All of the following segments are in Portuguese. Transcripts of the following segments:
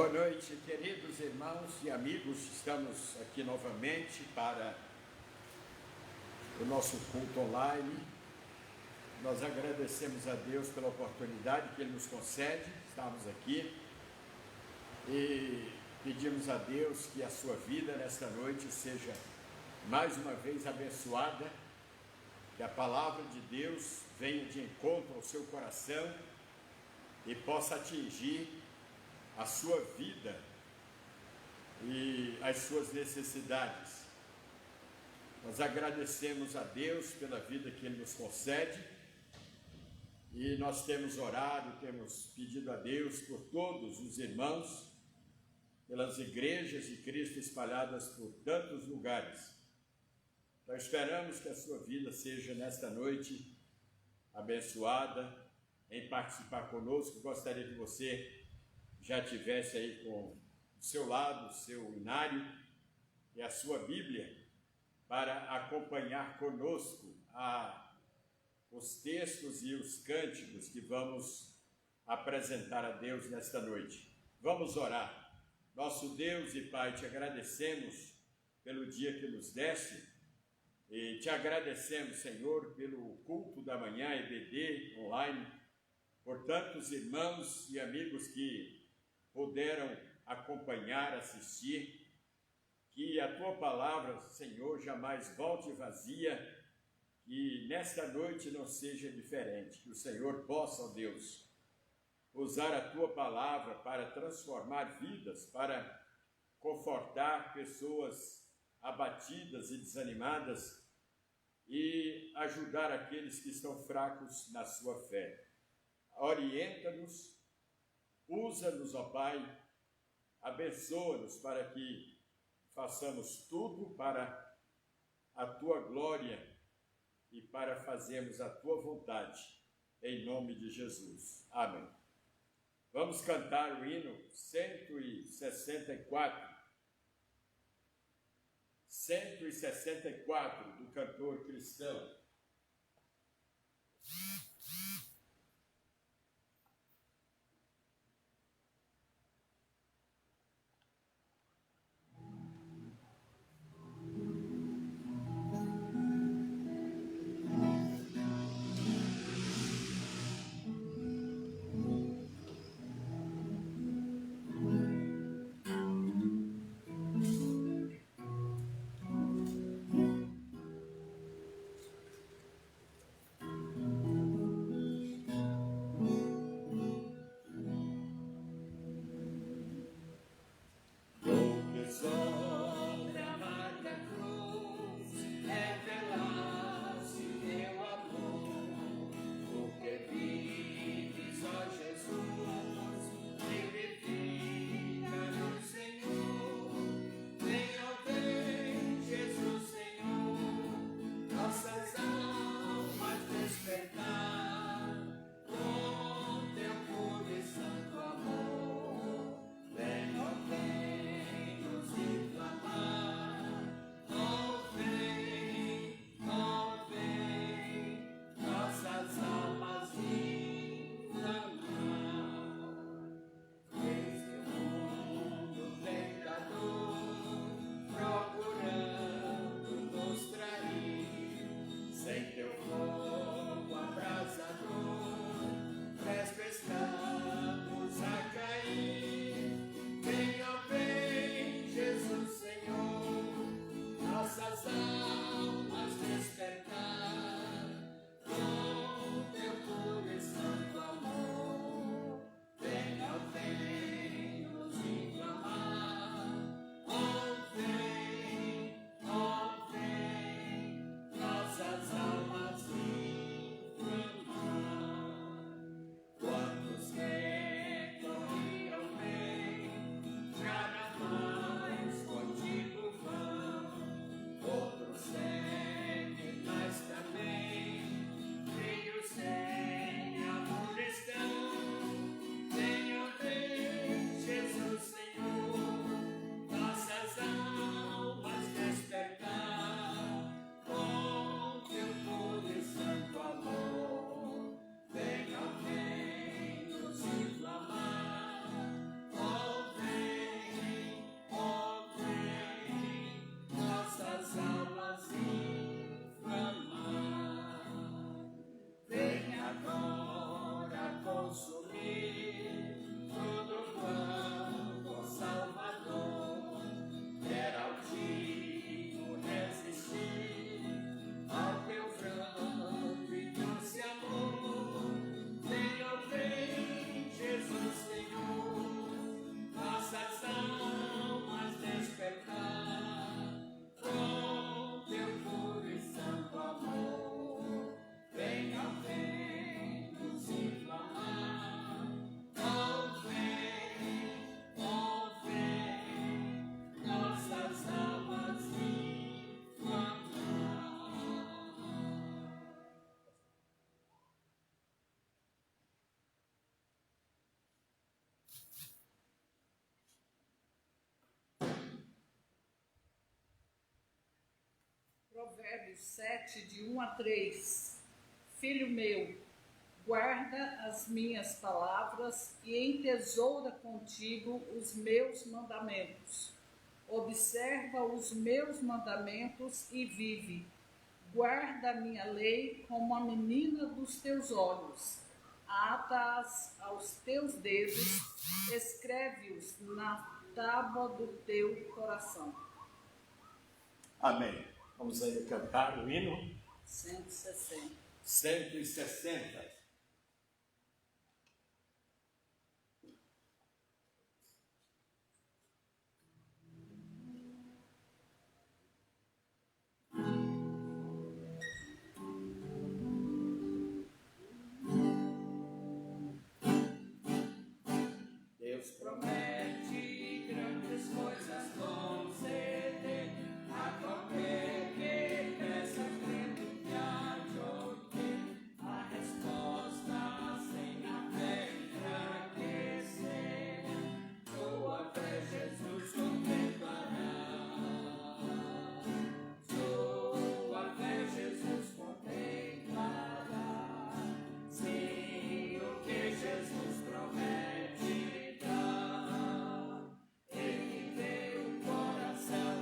Boa noite, queridos irmãos e amigos. Estamos aqui novamente para o nosso culto online. Nós agradecemos a Deus pela oportunidade que Ele nos concede, estamos aqui e pedimos a Deus que a sua vida nesta noite seja mais uma vez abençoada, que a palavra de Deus venha de encontro ao seu coração e possa atingir a sua vida e as suas necessidades. Nós agradecemos a Deus pela vida que Ele nos concede e nós temos orado, temos pedido a Deus por todos os irmãos, pelas igrejas de Cristo espalhadas por tantos lugares. Então esperamos que a sua vida seja nesta noite abençoada em participar conosco. Gostaria que você já tivesse aí com o seu lado, o seu inário e a sua Bíblia, para acompanhar conosco os textos e os cânticos que vamos apresentar a Deus nesta noite. Vamos orar. Nosso Deus e Pai, te agradecemos pelo dia que nos deste e te agradecemos, Senhor, pelo culto da manhã EBD online, por tantos irmãos e amigos que puderam acompanhar, assistir, que a tua palavra, Senhor, jamais volte vazia, que nesta noite não seja diferente, que o Senhor possa, ó Deus, usar a tua palavra para transformar vidas, para confortar pessoas abatidas e desanimadas e ajudar aqueles que estão fracos na sua fé. Orienta-nos, usa-nos, ó Pai, abençoa-nos para que façamos tudo para a Tua glória e para fazermos a Tua vontade, em nome de Jesus. Amém. Vamos cantar o hino 164. 164 do cantor cristão. Provérbios 7, de 1 a 3. Filho meu, guarda as minhas palavras e entesoura contigo os meus mandamentos. Observa os meus mandamentos e vive. Guarda a minha lei como a menina dos teus olhos. Ata-as aos teus dedos, escreve-os na tábua do teu coração. Amém. Vamos aí cantar o hino 160. 160. Deus promete grandes coisas conceder a qualquer que peça crendo que há de obter a resposta sem a fé enfraquecer. Sua fé Jesus contemplará. Sua fé Jesus contemplará. Sim, o que Jesus promete. Ele vê o coração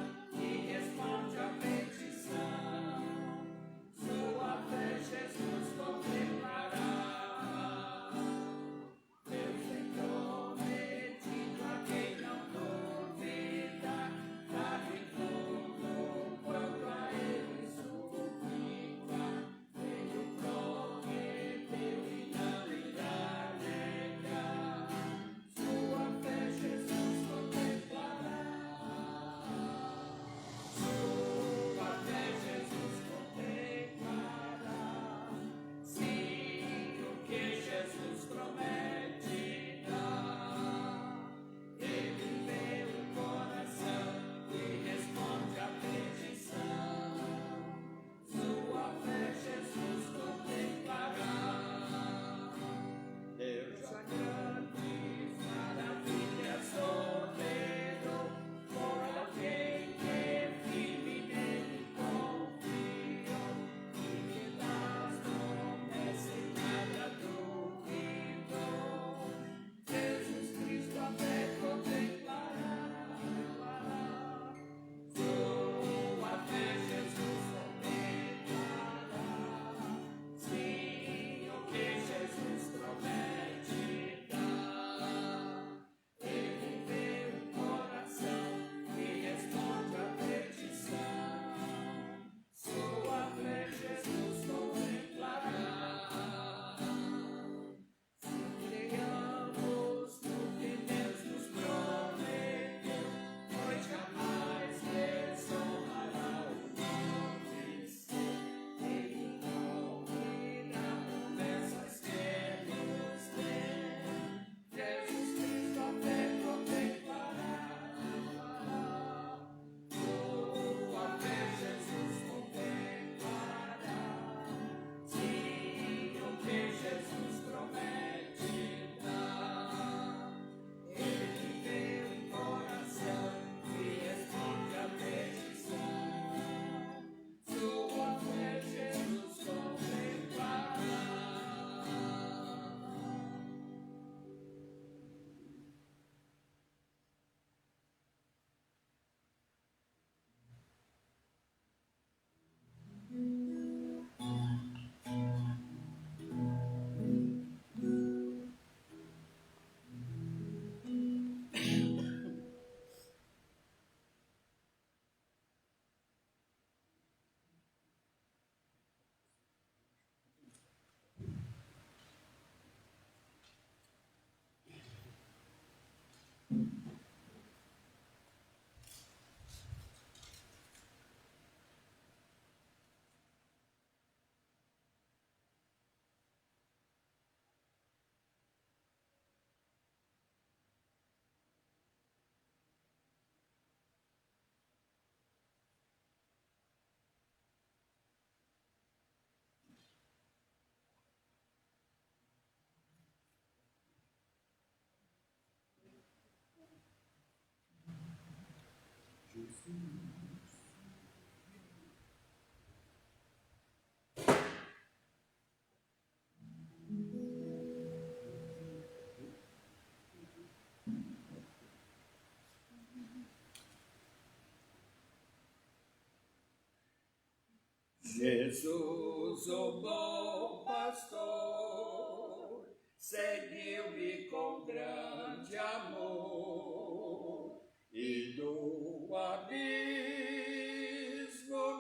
Jesus, o bom pastor, seguiu-me com grande amor e do abismo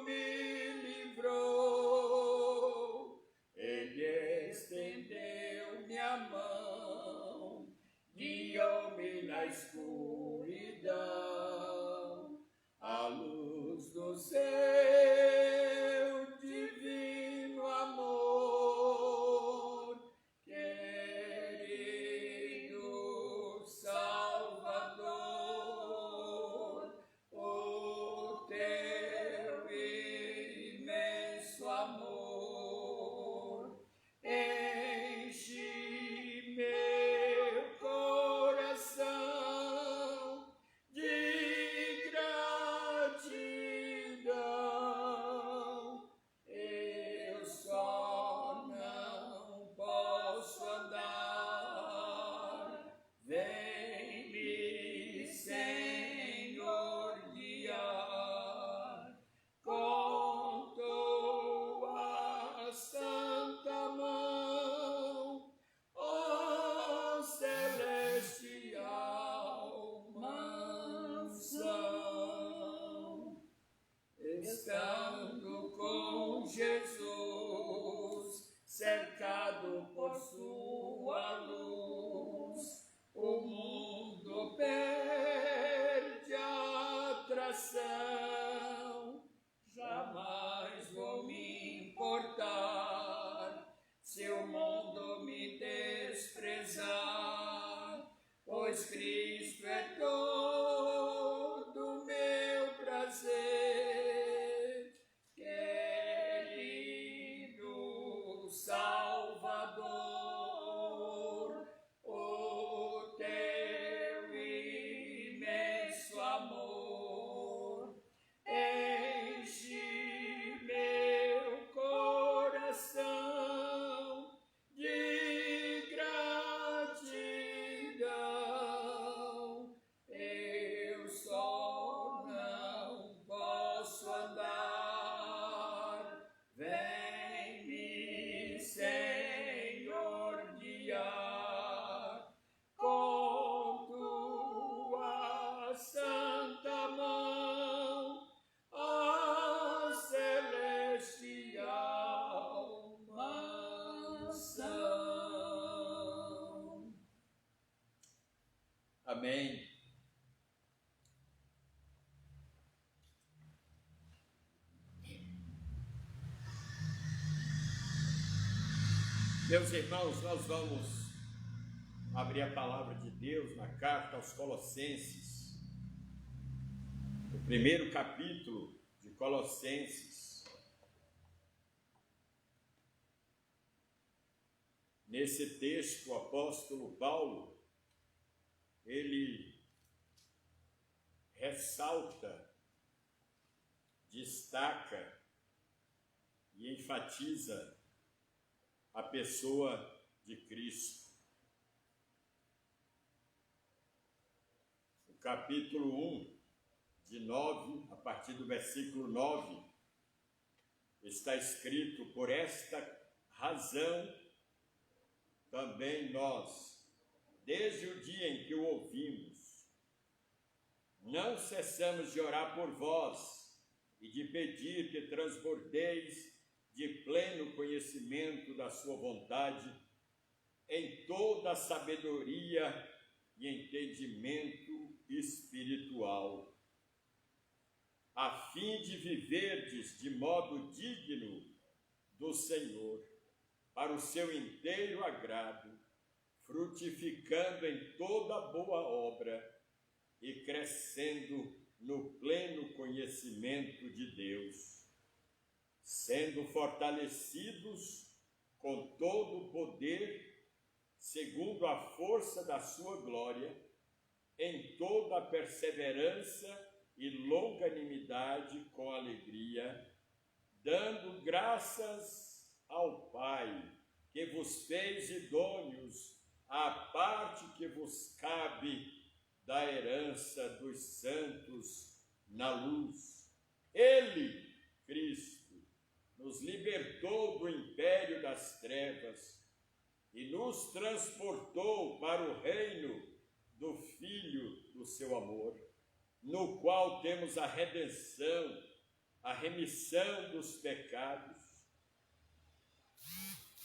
me livrou. Ele estendeu-me a mão, guiou-me na escuridão, à luz do seu divino amor. Querido Salvador, o teu imenso amor enche meu coração de gratidão. Eu só não posso andar, vem-me, Senhor, guiar com tua santa mão, ó celestial mansão. Estando com Jesus, cercado por sua luz, o mundo perde a atração. Jamais vou me importar se o mundo me desprezar, pois Cristo é todo meu prazer. Querido Salvador, o teu imenso amor enche meu coração de gratidão. Eu só não posso andar, vem-me, Senhor, guiar com tua santa mão, ó celestial mansão. Amém. Meus irmãos, nós vamos abrir a palavra de Deus na carta aos Colossenses, o primeiro capítulo de Colossenses. Nesse texto, o apóstolo Paulo, ele ressalta, destaca e enfatiza a pessoa de Cristo. O capítulo 1, de 9, a partir do versículo 9, está escrito: por esta razão também nós, desde o dia em que o ouvimos, não cessamos de orar por vós e de pedir que transbordeis de pleno conhecimento da sua vontade, em toda a sabedoria e entendimento espiritual, a fim de viverdes de modo digno do Senhor, para o seu inteiro agrado, frutificando em toda boa obra e crescendo no pleno conhecimento de Deus, sendo fortalecidos com todo o poder, segundo a força da sua glória, em toda a perseverança e longanimidade com alegria, dando graças ao Pai, que vos fez idôneos à parte que vos cabe da herança dos santos na luz. Ele, Cristo, nos libertou do império das trevas e nos transportou para o reino do Filho do seu amor, no qual temos a redenção, a remissão dos pecados.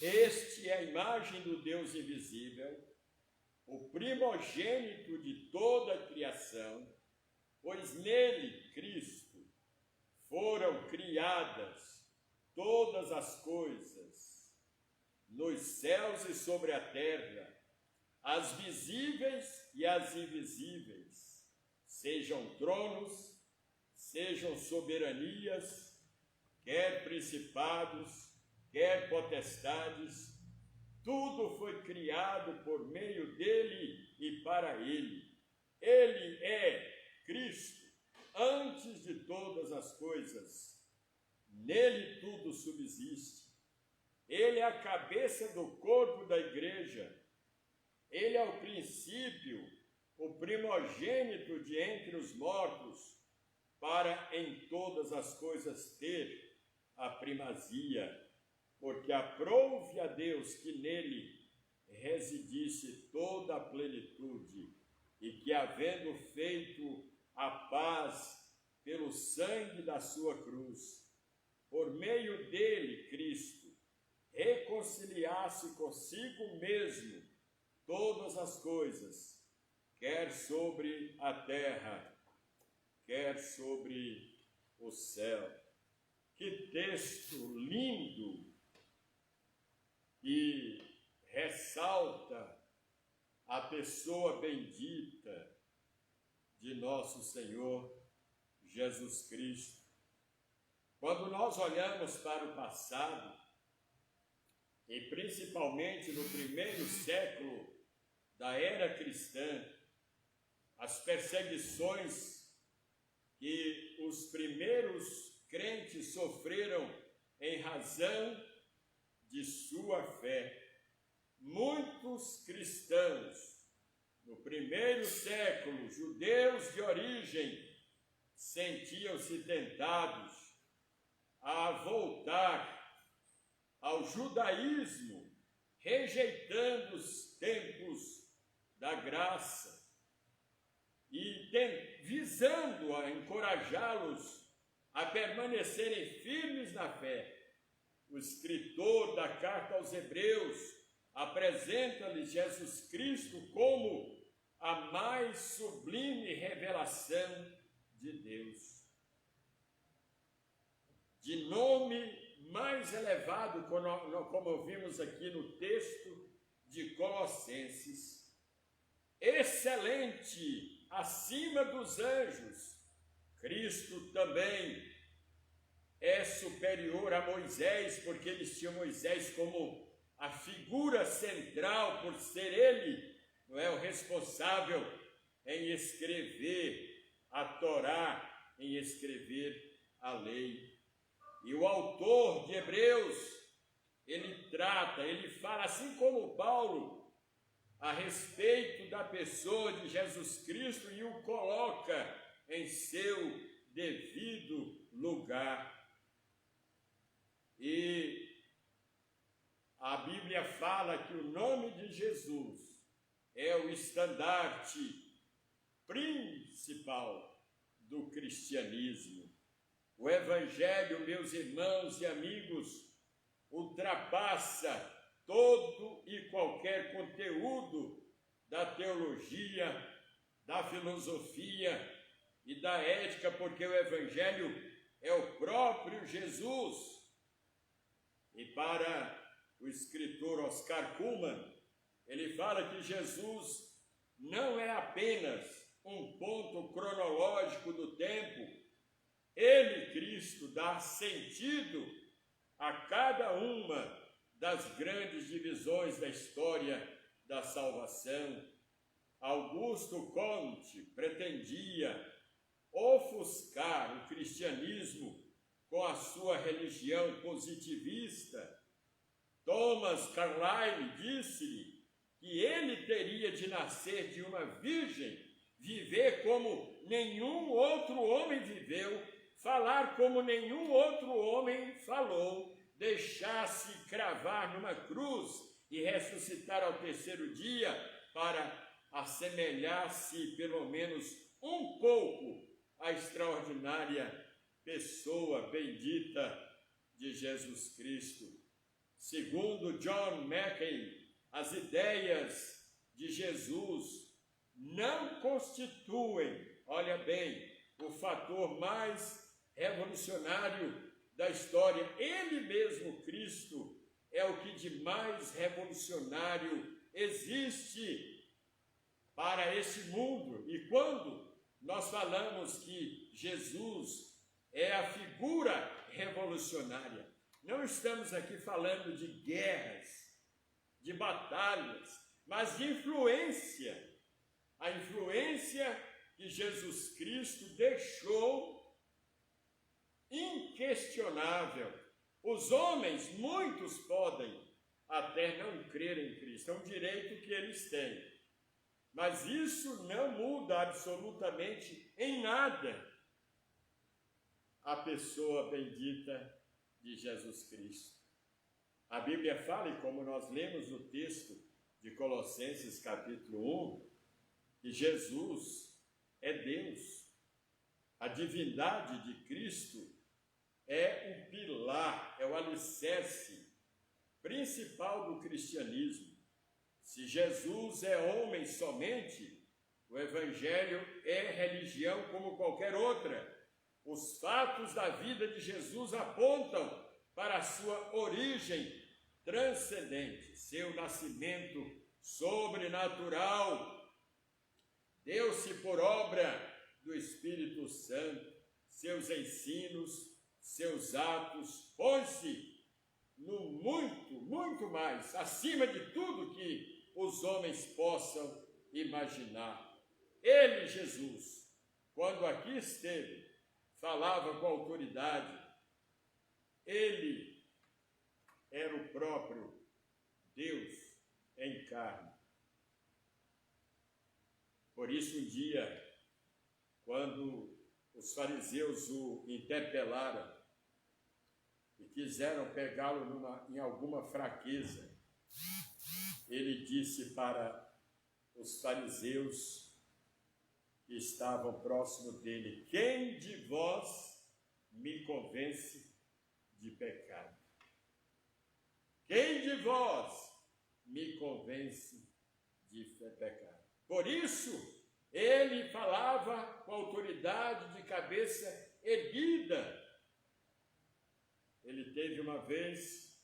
Este é a imagem do Deus invisível, o primogênito de toda a criação, pois nele, Cristo, foram criadas todas as coisas, nos céus e sobre a terra, as visíveis e as invisíveis, sejam tronos, sejam soberanias, quer principados, quer potestades, tudo foi criado por meio dele e para ele. Ele é Cristo, antes de todas as coisas. Nele tudo subsiste. Ele é a cabeça do corpo da igreja. Ele é o princípio, o primogênito de entre os mortos, para em todas as coisas ter a primazia, porque aprouve a Deus que nele residisse toda a plenitude, e que, havendo feito a paz pelo sangue da sua cruz, por meio dele, Cristo, reconciliasse consigo mesmo todas as coisas, quer sobre a terra, quer sobre o céu. Que texto lindo! E ressalta a pessoa bendita de nosso Senhor Jesus Cristo. Quando nós olhamos para o passado, e principalmente no primeiro século da era cristã, as perseguições que os primeiros crentes sofreram em razão de sua fé. Muitos cristãos, no primeiro século, judeus de origem, sentiam-se tentados a voltar ao judaísmo, rejeitando os tempos da graça e visando a encorajá-los a permanecerem firmes na fé. O escritor da carta aos Hebreus apresenta-lhes Jesus Cristo como a mais sublime revelação de Deus. De nome mais elevado, como vimos aqui no texto de Colossenses, excelente acima dos anjos, Cristo também é superior a Moisés, porque eles tinham Moisés como a figura central, por ser ele, não é, o responsável em escrever a Torá, em escrever a lei. E o autor de Hebreus, ele fala, assim como Paulo, a respeito da pessoa de Jesus Cristo e o coloca em seu devido lugar. E a Bíblia fala que o nome de Jesus é o estandarte principal do cristianismo. O Evangelho, meus irmãos e amigos, ultrapassa todo e qualquer conteúdo da teologia, da filosofia e da ética, porque o Evangelho é o próprio Jesus. E para o escritor Oscar Cullmann, ele fala que Jesus não é apenas um ponto cronológico do tempo. Ele, Cristo, dá sentido a cada uma das grandes divisões da história da salvação. Augusto Comte pretendia ofuscar o cristianismo com a sua religião positivista. Thomas Carlyle disse-lhe que ele teria de nascer de uma virgem, viver como nenhum outro homem viveu, falar como nenhum outro homem falou, deixar-se cravar numa cruz e ressuscitar ao terceiro dia para assemelhar-se pelo menos um pouco à extraordinária pessoa bendita de Jesus Cristo. Segundo John Mackay, as ideias de Jesus não constituem, olha bem, o fator mais revolucionário da história. Ele mesmo, Cristo, é o que de mais revolucionário existe para esse mundo. E quando nós falamos que Jesus é a figura revolucionária, não estamos aqui falando de guerras, de batalhas, mas de influência. A influência que Jesus Cristo deixou inquestionável. Os homens, muitos podem até não crer em Cristo, é um direito que eles têm. Mas isso não muda absolutamente em nada a pessoa bendita de Jesus Cristo. A Bíblia fala, e como nós lemos o texto de Colossenses capítulo 1, que Jesus é Deus. A divindade de Cristo é o pilar, é o alicerce principal do cristianismo. Se Jesus é homem somente, o Evangelho é religião como qualquer outra. Os fatos da vida de Jesus apontam para a sua origem transcendente, seu nascimento sobrenatural. Deu-se por obra do Espírito Santo, seus ensinos, seus atos, põe-se no muito, muito mais, acima de tudo que os homens possam imaginar. Ele, Jesus, quando aqui esteve, falava com autoridade. Ele era o próprio Deus em carne. Por isso, um dia, quando os fariseus o interpelaram e quiseram pegá-lo em alguma fraqueza, ele disse para os fariseus que estavam próximo dele: quem de vós me convence de pecado? Quem de vós me convence de pecado? Por isso, ele falava com autoridade, de cabeça erguida. Ele teve uma vez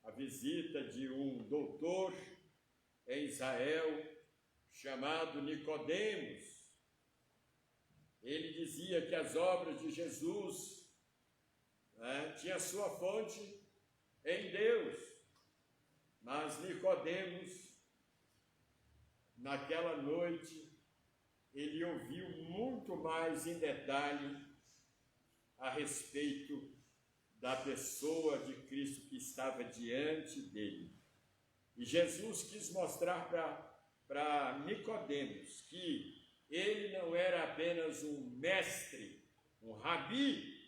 a visita de um doutor em Israel chamado Nicodemos. Ele dizia que as obras de Jesus tinham sua fonte em Deus. Mas Nicodemos, naquela noite, ele ouviu muito mais em detalhe a respeito da pessoa de Cristo que estava diante dele. E Jesus quis mostrar para Nicodemos que ele não era apenas um mestre, um rabi,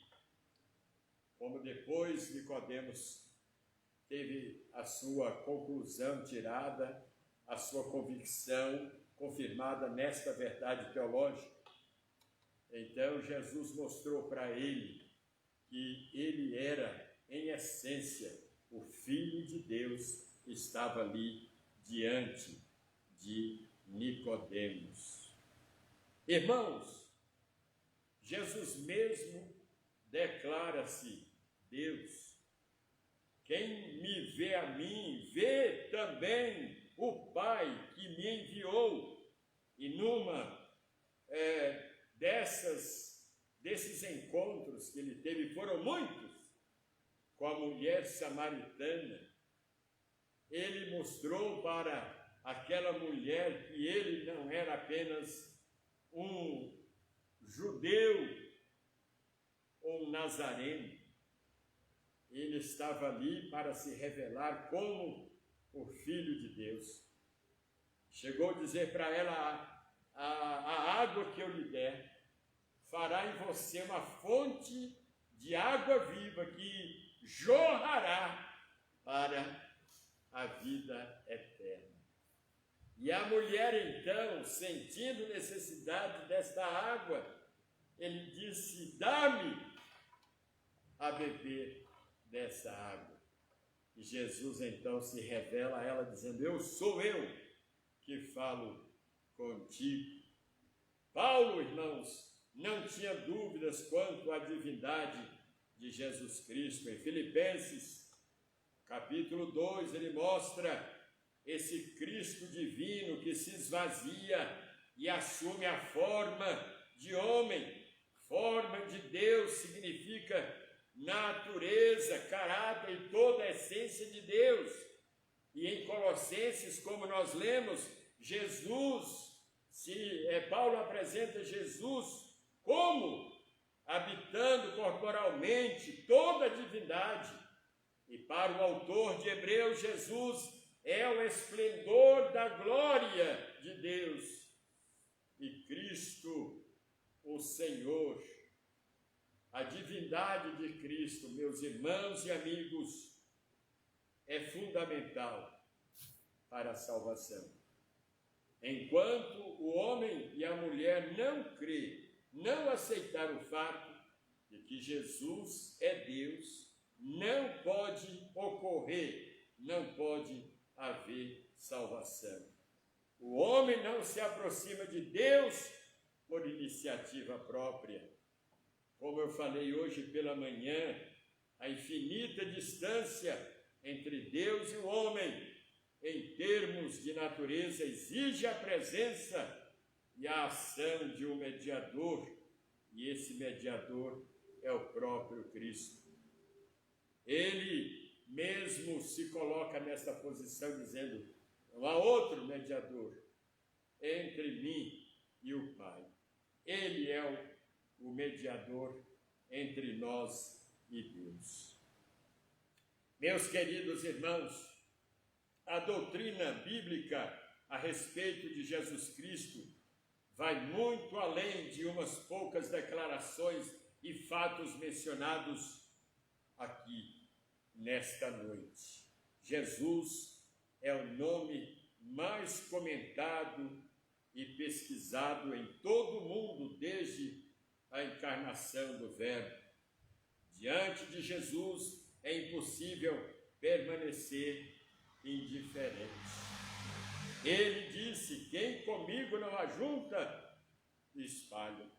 como depois Nicodemos teve a sua conclusão tirada, a sua convicção confirmada nesta verdade teológica. Então Jesus mostrou para ele que ele era, em essência, o Filho de Deus que estava ali diante de Nicodemos. Irmãos, Jesus mesmo declara-se Deus. Quem me vê a mim, vê também o Pai que me enviou. E numa desses encontros que ele teve, foram muitos, com a mulher samaritana, ele mostrou para aquela mulher que ele não era apenas um judeu ou um nazareno. Ele estava ali para se revelar como o Filho de Deus. Chegou a dizer para ela: a água que eu lhe der fará em você uma fonte de água viva que jorrará para a vida eterna. E a mulher, então, sentindo necessidade desta água, ele disse: dá-me a beber dessa água. E Jesus, então, se revela a ela, dizendo: sou eu que falo contigo. Paulo, irmãos, não tinha dúvidas quanto à divindade de Jesus Cristo. Em Filipenses, capítulo 2, ele mostra esse Cristo divino que se esvazia e assume a forma de homem. Forma de Deus significa natureza, caráter e toda a essência de Deus. E em Colossenses, como nós lemos, Paulo apresenta Jesus como habitando corporalmente toda a divindade. E para o autor de Hebreus, Jesus é o esplendor da glória de Deus. E Cristo, o Senhor, a divindade de Cristo, meus irmãos e amigos, é fundamental para a salvação. Enquanto o homem e a mulher não crê, não aceitar o fato de que Jesus é Deus, não pode ocorrer, não pode haver salvação. O homem não se aproxima de Deus por iniciativa própria. Como eu falei hoje pela manhã, a infinita distância entre Deus e o homem, em termos de natureza, exige a presença e a ação de um mediador, e esse mediador é o próprio Cristo. Ele mesmo se coloca nessa posição dizendo: não há outro mediador entre mim e o Pai. Ele é o mediador entre nós e Deus. Meus queridos irmãos, a doutrina bíblica a respeito de Jesus Cristo vai muito além de umas poucas declarações e fatos mencionados aqui nesta noite. Jesus é o nome mais comentado e pesquisado em todo o mundo desde a encarnação do Verbo. Diante de Jesus é impossível permanecer indiferente. Ele disse: quem comigo não ajunta, espalha.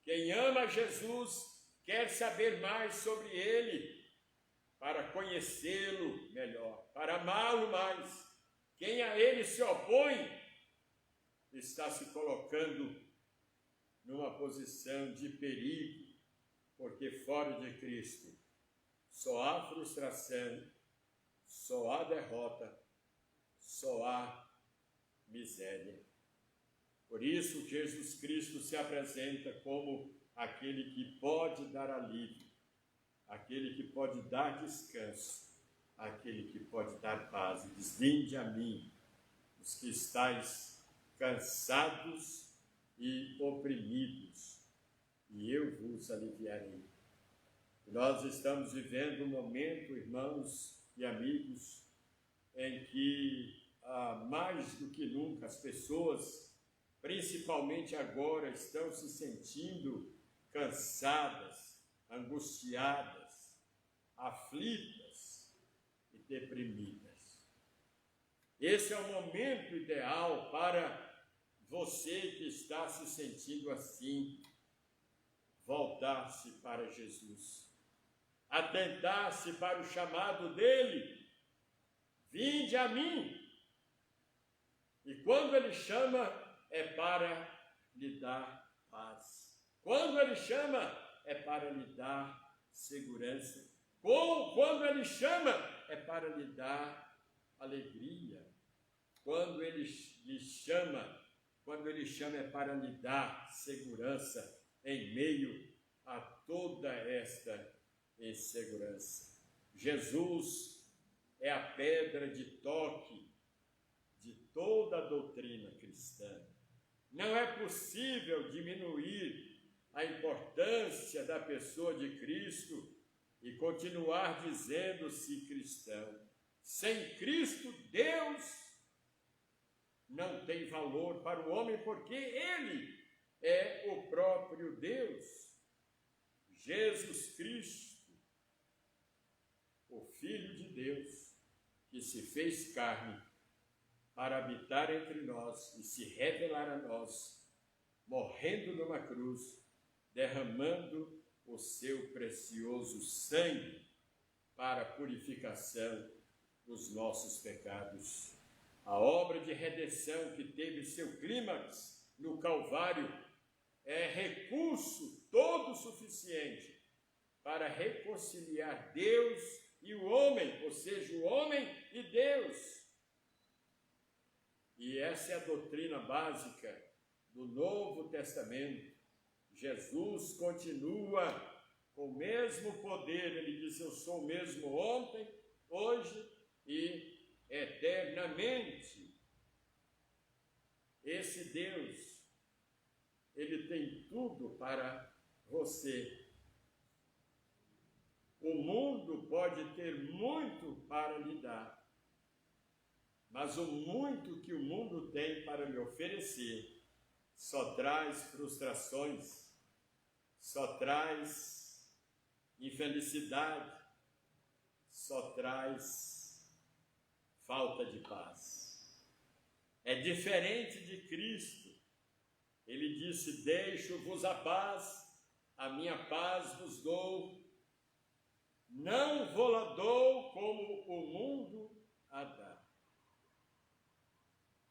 Quem ama Jesus quer saber mais sobre ele, para conhecê-lo melhor, para amá-lo mais. Quem a ele se opõe está se colocando numa posição de perigo, porque fora de Cristo só há frustração, só há derrota, só há miséria. Por isso, Jesus Cristo se apresenta como aquele que pode dar alívio, aquele que pode dar descanso, aquele que pode dar paz. E diz: vinde a mim, os que estáis cansados e oprimidos, e eu vos aliviarei. Nós estamos vivendo um momento, irmãos e amigos, em que, mais do que nunca, as pessoas, principalmente agora, estão se sentindo cansadas, angustiadas, aflitas e deprimidas. Esse é o momento ideal para você que está se sentindo assim, voltar-se para Jesus, atentar-se para o chamado dele: vinde a mim. E quando ele chama, é para lhe dar paz. Quando ele chama, é para lhe dar segurança. Quando ele chama, é para lhe dar alegria. Quando ele lhe chama, é para lhe dar segurança em meio a toda esta insegurança. Jesus é a pedra de toque de toda a doutrina cristã. Não é possível diminuir a importância da pessoa de Cristo e continuar dizendo-se cristão. Sem Cristo, Deus não tem valor para o homem, porque Ele é o próprio Deus. Jesus Cristo, o Filho de Deus, que se fez carne para habitar entre nós e se revelar a nós, morrendo numa cruz, derramando o seu precioso sangue para a purificação dos nossos pecados. A obra de redenção que teve seu clímax no Calvário é recurso todo suficiente para reconciliar Deus e o homem, ou seja, o homem e Deus. E essa é a doutrina básica do Novo Testamento. Jesus continua com o mesmo poder, ele diz: eu sou o mesmo ontem, hoje e eternamente. Esse Deus, ele tem tudo para você. O mundo pode ter muito para lhe dar, mas o muito que o mundo tem para lhe oferecer só traz frustrações, só traz infelicidade, só traz falta de paz. É diferente de Cristo. Ele disse: deixo-vos a paz, a minha paz vos dou. Não vou-la dou como o mundo a dá.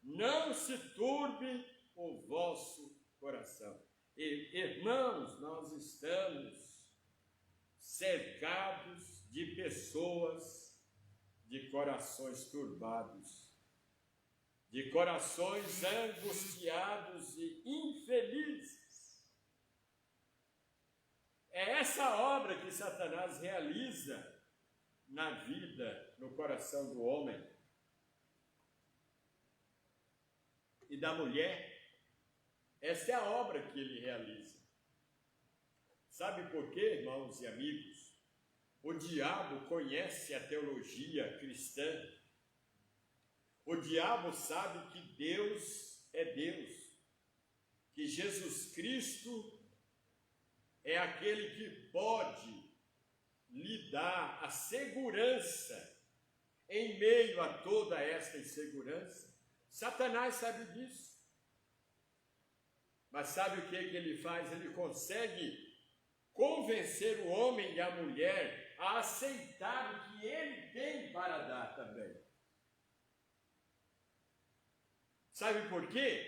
Não se turbe o vosso coração. E, irmãos, nós estamos cercados de pessoas de corações turbados, de corações angustiados e infelizes. É essa obra que Satanás realiza na vida, no coração do homem e da mulher. Essa é a obra que ele realiza. Sabe por quê, irmãos e amigos? O diabo conhece a teologia cristã. O diabo sabe que Deus é Deus, que Jesus Cristo é aquele que pode lhe dar a segurança em meio a toda esta insegurança. Satanás sabe disso. Mas sabe o que ele faz? Ele consegue convencer o homem e a mulher a aceitar o que ele tem para dar também. Sabe por quê?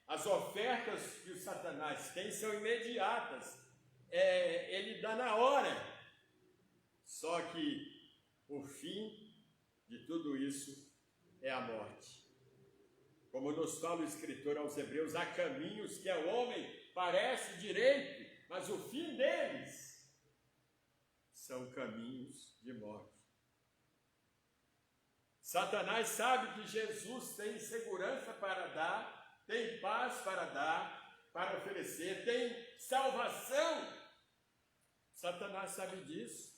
As ofertas que o Satanás tem são imediatas. Ele dá na hora. Só que o fim de tudo isso é a morte. Como nos fala o escritor aos Hebreus, há caminhos que ao homem parece direito, mas o fim deles são caminhos de morte. Satanás sabe que Jesus tem segurança para dar, tem paz para dar, para oferecer, tem salvação. Satanás sabe disso.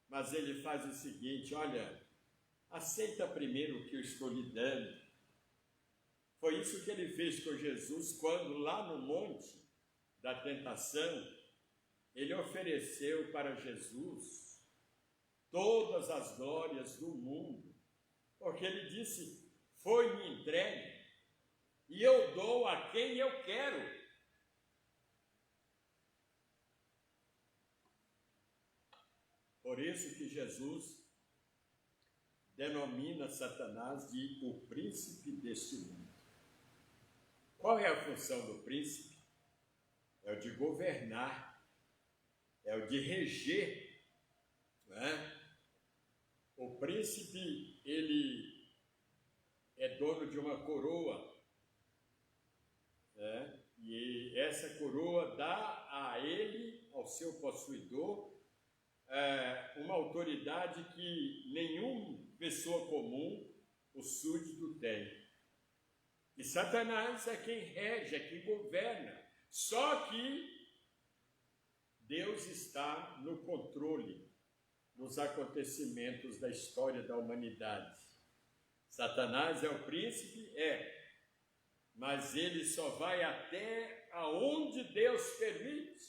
Mas ele faz o seguinte: olha, aceita primeiro o que eu estou lhe dando. Foi isso que ele fez com Jesus quando lá no monte da tentação, ele ofereceu para Jesus todas as glórias do mundo, porque ele disse: foi-me entregue e eu dou a quem eu quero. Por isso que Jesus denomina Satanás de o príncipe deste mundo. Qual é a função do príncipe? É o de governar, é o de reger, não é? O príncipe, ele é dono de uma coroa, né? E essa coroa dá a ele, ao seu possuidor, uma autoridade que nenhuma pessoa comum, o súdito, tem. E Satanás é quem rege, é quem governa Só que Deus está no controle dos acontecimentos da história da humanidade. Satanás é o príncipe? Mas ele só vai até aonde Deus permite.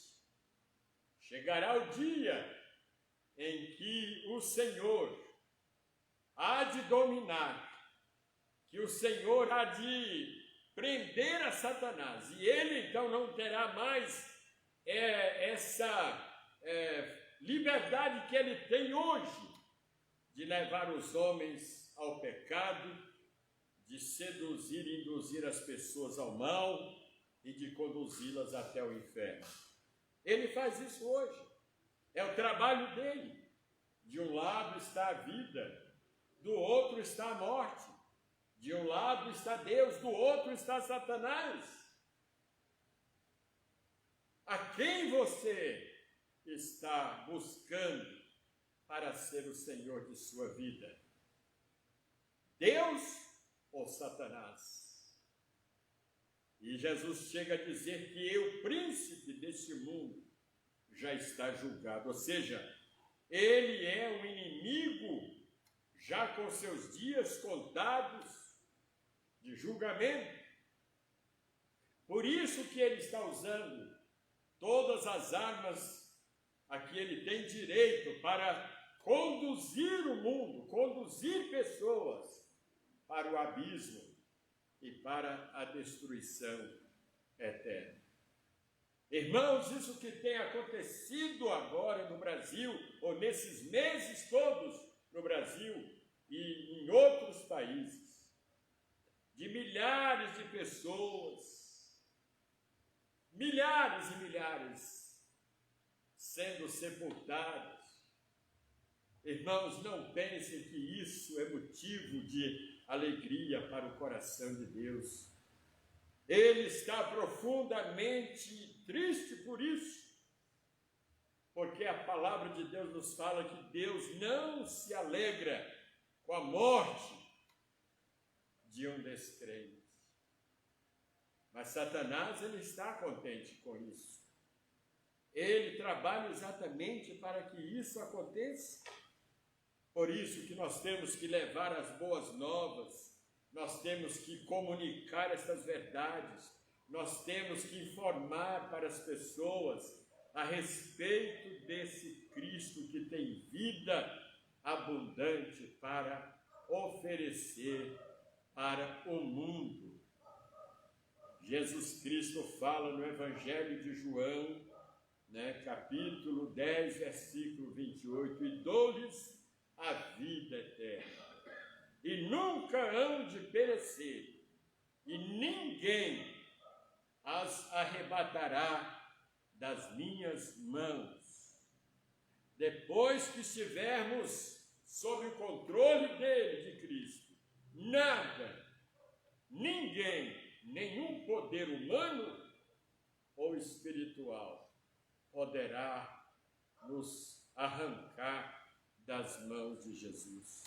Chegará o dia em que o Senhor há de dominar, que o Senhor há de prender a Satanás, e ele então não terá mais essa liberdade que ele tem hoje, de levar os homens ao pecado, de seduzir e induzir as pessoas ao mal e de conduzi-las até o inferno. Ele faz isso hoje, é o trabalho dele. De um lado está a vida, do outro está a morte. De um lado está Deus, do outro está Satanás. A quem você está buscando para ser o Senhor de sua vida? Deus ou Satanás? E Jesus chega a dizer que o príncipe deste mundo já está julgado, ou seja, ele é um inimigo já com seus dias contados de julgamento. Por isso que ele está usando todas as armas a que ele tem direito para conduzir o mundo, conduzir pessoas para o abismo e para a destruição eterna. Irmãos, isso que tem acontecido agora no Brasil, ou nesses meses todos no Brasil e em outros países, de milhares de pessoas, milhares e milhares sendo sepultadas. Irmãos, não pensem que isso é motivo de alegria para o coração de Deus. Ele está profundamente triste por isso, porque a palavra de Deus nos fala que Deus não se alegra com a morte de um descrente. Mas Satanás, ele está contente com isso. Ele trabalha exatamente para que isso aconteça. Por isso que nós temos que levar as boas novas, nós temos que comunicar essas verdades, nós temos que informar para as pessoas a respeito desse Cristo que tem vida abundante para oferecer para o mundo. Jesus Cristo fala no Evangelho de João, capítulo 10, versículo 28, e dou-lhes a vida eterna, e nunca hão de perecer, e ninguém as arrebatará das minhas mãos. Depois que estivermos sob o controle dele, de Cristo, nada, ninguém, nenhum poder humano ou espiritual poderá nos arrancar das mãos de Jesus.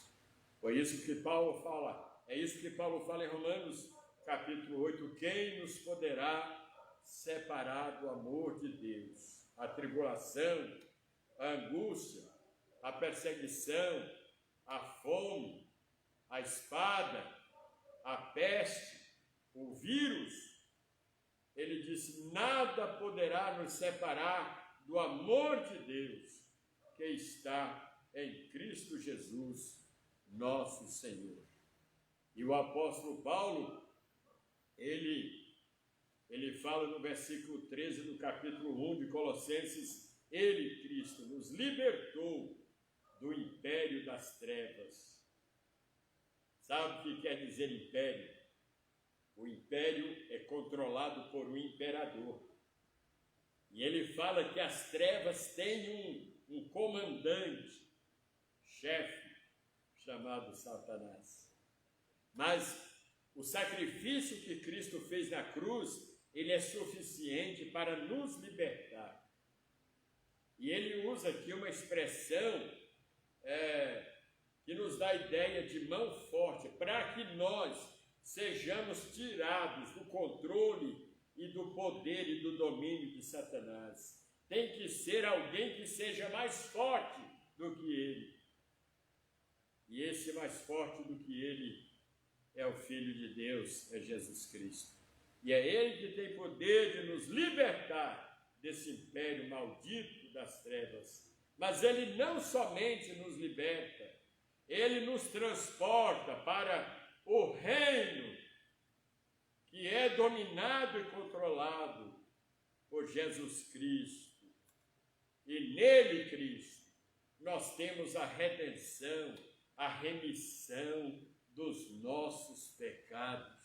Foi isso que Paulo fala, é isso que Paulo fala em Romanos capítulo 8, quem nos poderá separar do amor de Deus? A tribulação, a angústia, a perseguição, a fome, a espada, a peste, o vírus. Ele disse, nada poderá nos separar do amor de Deus que está em Cristo Jesus, nosso Senhor. E o apóstolo Paulo, ele fala no versículo 13 do capítulo 1 de Colossenses, ele, Cristo, nos libertou do império das trevas. Sabe o que quer dizer império? O império é controlado por um imperador. E ele fala que as trevas têm um comandante, chefe, chamado Satanás. Mas o sacrifício que Cristo fez na cruz, ele é suficiente para nos libertar. E ele usa aqui uma expressão que nos dá a ideia de mão forte, para que nós sejamos tirados do controle e do poder e do domínio de Satanás. Tem que ser alguém que seja mais forte do que ele. E esse mais forte do que ele é o Filho de Deus, é Jesus Cristo. E é ele que tem poder de nos libertar desse império maldito das trevas. Mas ele não somente nos liberta, ele nos transporta para o reino que é dominado e controlado por Jesus Cristo. E nele, Cristo, nós temos a redenção, a remissão dos nossos pecados.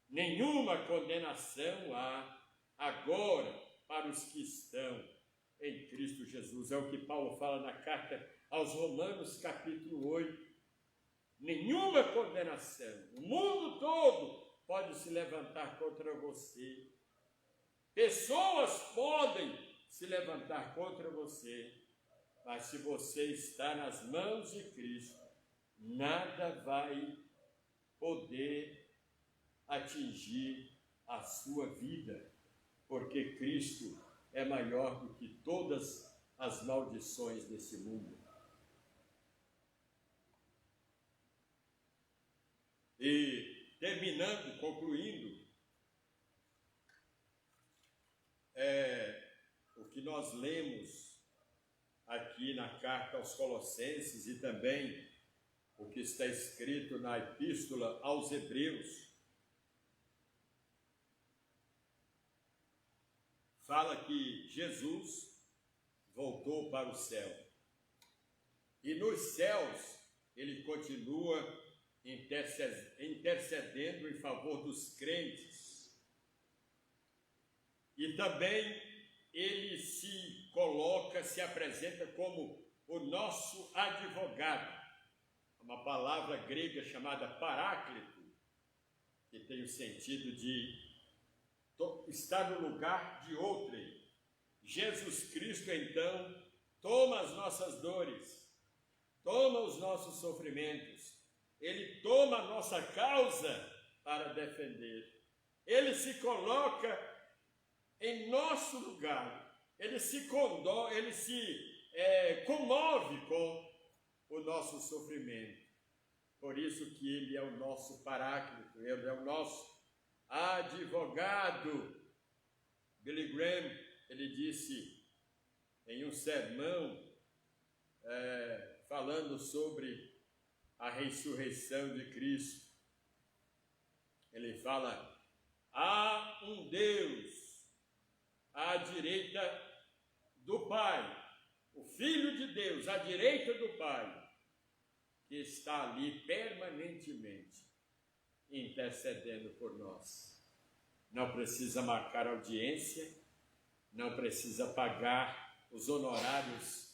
Nenhuma condenação há agora para os que estão em Cristo Jesus. É o que Paulo fala na carta aos Romanos, capítulo 8. Nenhuma condenação. O mundo todo pode se levantar contra você. Pessoas podem se levantar contra você. Mas se você está nas mãos de Cristo, nada vai poder atingir a sua vida, porque Cristo é maior do que todas as maldições desse mundo. E terminando, concluindo, o que nós lemos aqui na carta aos Colossenses e também o que está escrito na epístola aos Hebreus, fala que Jesus voltou para o céu. E nos céus ele continua intercedendo em favor dos crentes. E também ele se coloca, se apresenta como o nosso advogado. Uma palavra grega chamada paráclito, que tem o sentido de estar no lugar de outrem. Jesus Cristo, então, toma as nossas dores, toma os nossos sofrimentos, ele toma a nossa causa para defender. Ele se coloca em nosso lugar, ele se comove com o nosso sofrimento. Por isso que ele é o nosso paráclito, ele é o nosso advogado. Billy Graham, ele disse em um sermão, falando sobre a ressurreição de Cristo, ele fala: há um Deus à direita do Pai, o Filho de Deus à direita do Pai, que está ali permanentemente intercedendo por nós. Não precisa marcar audiência, não precisa pagar os honorários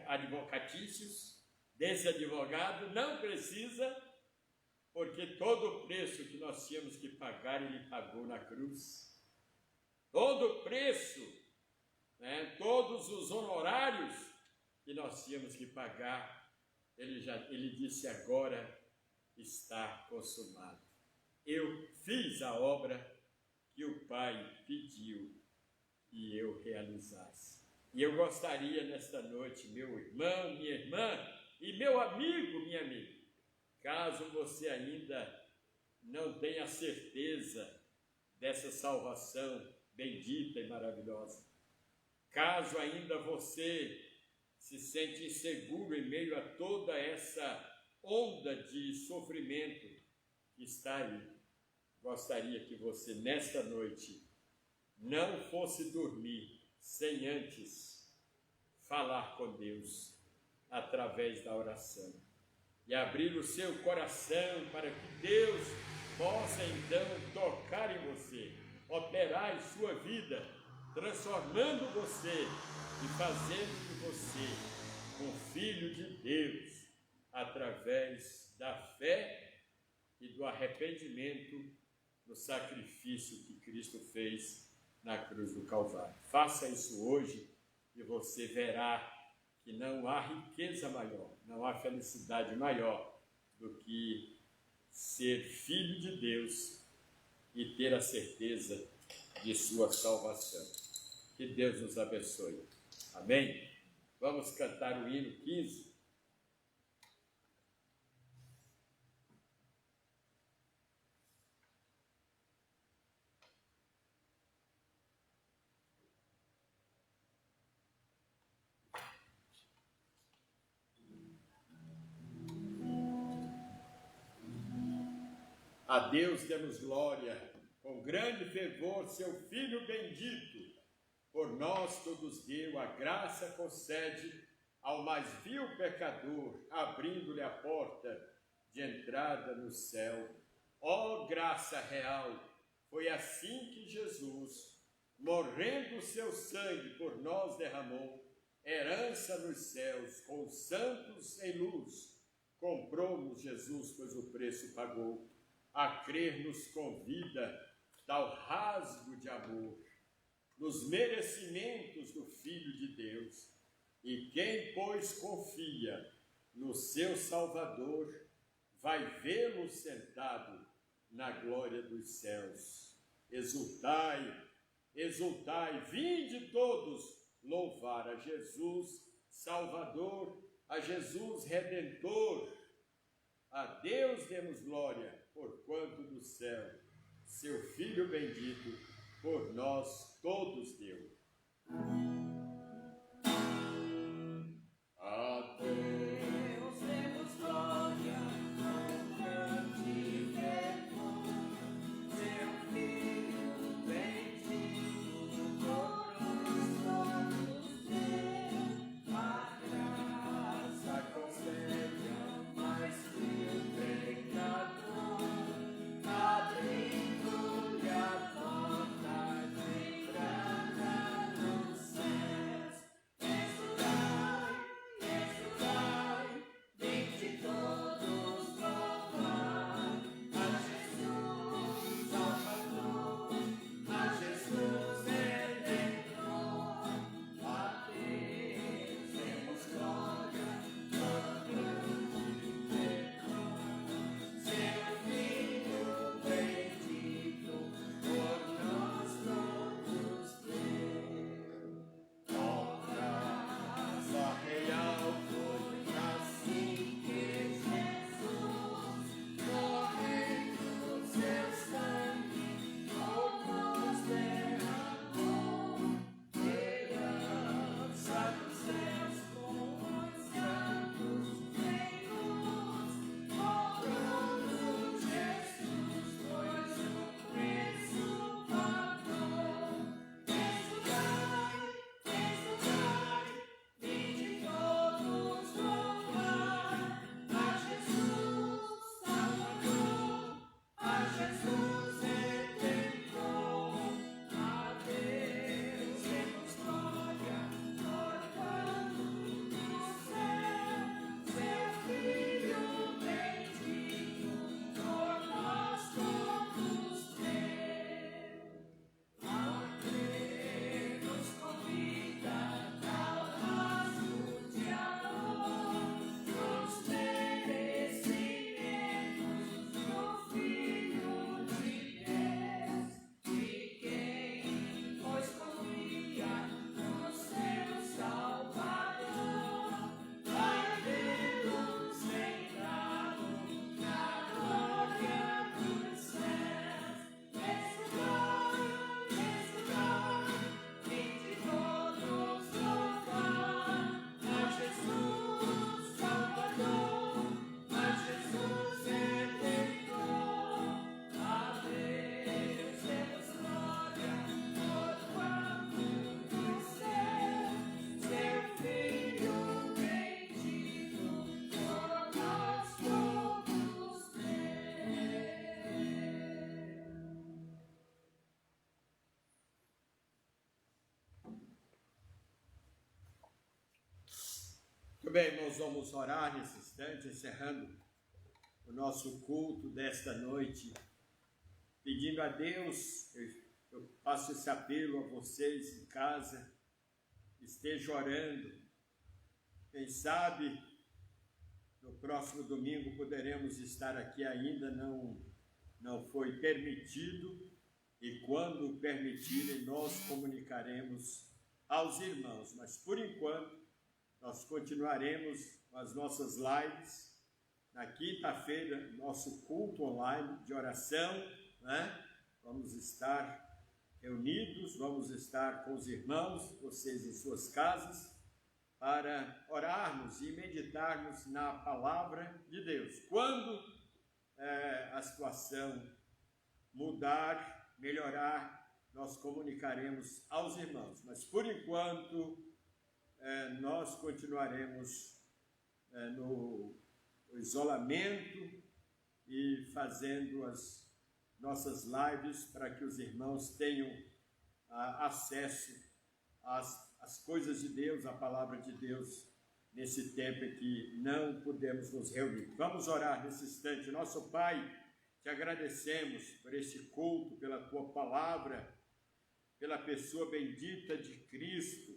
advocatícios desse advogado, não precisa, porque todo o preço que nós tínhamos que pagar, ele pagou na cruz. Todo o preço, todos os honorários que nós tínhamos que pagar, ele disse: agora está consumado. Eu fiz a obra que o Pai pediu e eu realizasse. E eu gostaria nesta noite, meu irmão, minha irmã e meu amigo, minha amiga, caso você ainda não tenha certeza dessa salvação bendita e maravilhosa, caso ainda você se sente inseguro em meio a toda essa onda de sofrimento que está aí, gostaria que você nesta noite não fosse dormir sem antes falar com Deus através da oração e abrir o seu coração para que Deus possa então tocar em você, operar em sua vida, transformando você e fazendo de você um filho de Deus através da fé e do arrependimento no sacrifício que Cristo fez na cruz do Calvário. Faça isso hoje e você verá que não há riqueza maior, não há felicidade maior do que ser filho de Deus e ter a certeza de sua salvação. Que Deus nos abençoe. Amém? Vamos cantar o hino 15. A Deus demos glória, com grande fervor, seu Filho bendito, por nós todos deu, a graça concede ao mais vil pecador, abrindo-lhe a porta de entrada no céu. Ó graça real, foi assim que Jesus, morrendo o seu sangue por nós derramou, herança nos céus, com os santos em luz, comprou-nos Jesus, pois o preço pagou. A crer nos convida, tal rasgo de amor, nos merecimentos do Filho de Deus. E quem, pois, confia no seu Salvador, vai vê-lo sentado na glória dos céus. Exultai, exultai, vinde todos louvar a Jesus Salvador, a Jesus Redentor. A Deus demos glória, porquanto do céu seu Filho bendito por nós todos deu. A Deus demos glória, com grande fervor, seu Filho bendito por nós todos deu. A graça concede ao mais vil pecador, abrindo-lhe a porta de entrada nos céus. Exultai, exultai, vinde todos louvar a Jesus Salvador, a Jesus Redentor. A Deus demos glória, com grande fervor, seu Filho bendito por nós todos deu. Ó graça real, foi assim que Jesus, morrendo seu sangue, por nós derramou, herança dos céus com os santos em luz, comprou-nos Jesus, pois o preço pagou. Exultai, exultai, vinde todos louvar a Jesus Salvador, a Jesus Redentor. A Deus demos glória, porquanto do céu seu Filho bendito por nós todos deu. A crer nos convida, tal rasgo de amor, nos merecimentos do Filho de Deus. E quem, pois, confia no seu Salvador, vai vê-lo sentado na glória dos céus. Exultai, exultai, vinde todos louvar a Jesus Salvador, a Jesus Redentor. A Deus demos glória, porquanto do céu seu Filho bendito por nós todos deu. Muito bem, nós vamos orar nesse instante, encerrando o nosso culto desta noite, pedindo a Deus, eu faço esse apelo a vocês em casa, estejam orando. Quem sabe no próximo domingo poderemos estar aqui ainda, não não foi permitido, e quando permitirem, nós comunicaremos aos irmãos. Mas, por enquanto, nós continuaremos com as nossas lives. Na quinta-feira, nosso culto online de oração, né? Vamos estar reunidos, vamos estar com os irmãos, vocês em suas casas, para orarmos e meditarmos na palavra de Deus. Quando a situação mudar, melhorar, nós comunicaremos aos irmãos. Mas, por enquanto, nós continuaremos no isolamento e fazendo as nossas lives para que os irmãos tenham acesso às coisas de Deus, à palavra de Deus, nesse tempo em que não podemos nos reunir. Vamos orar nesse instante. Nosso Pai, te agradecemos por este culto, pela tua palavra, pela pessoa bendita de Cristo,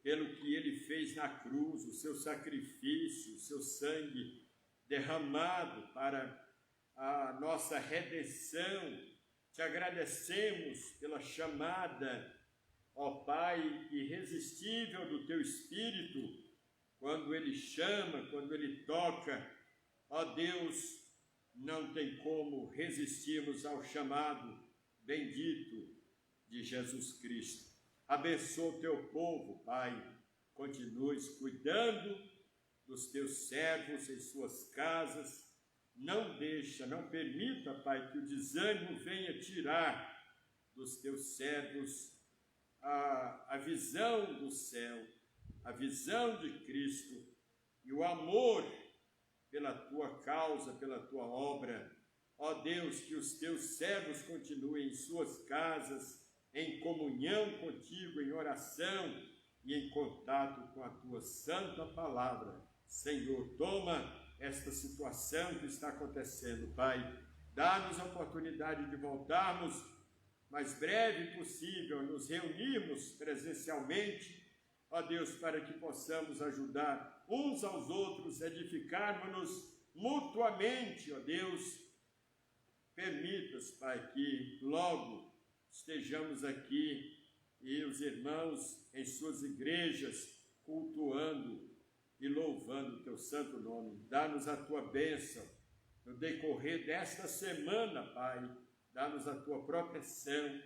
pelo que ele fez na cruz, o seu sacrifício, o seu sangue derramado para a nossa redenção. Te agradecemos pela chamada, ó Pai, irresistível do teu Espírito, quando ele chama, quando ele toca. Ó Deus, não tem como resistirmos ao chamado bendito de Jesus Cristo. Abençoa o teu povo, Pai. Continues cuidando dos teus servos em suas casas. Não permita, Pai, que o desânimo venha tirar dos teus servos a visão do céu, a visão de Cristo e o amor pela tua causa, pela tua obra. Ó Deus, que os teus servos continuem em suas casas, em comunhão contigo, em oração e em contato com a tua santa palavra. Senhor, toma esta situação que está acontecendo, Pai. Dá-nos a oportunidade de voltarmos mais breve possível, nos reunirmos presencialmente, ó Deus, para que possamos ajudar uns aos outros, edificarmos-nos mutuamente, ó Deus. Permitas, Pai, que logo estejamos aqui e os irmãos em suas igrejas cultuando e louvando o teu santo nome. Dá-nos a tua bênção no decorrer desta semana, Pai. Dá-nos a tua proteção.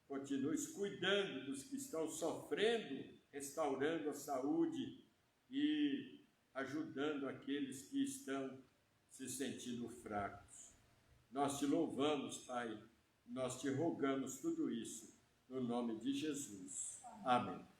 Continues cuidando dos que estão sofrendo, restaurando a saúde e ajudando aqueles que estão se sentindo fracos. Nós te louvamos, Pai. Nós te rogamos tudo isso no nome de Jesus. Amém.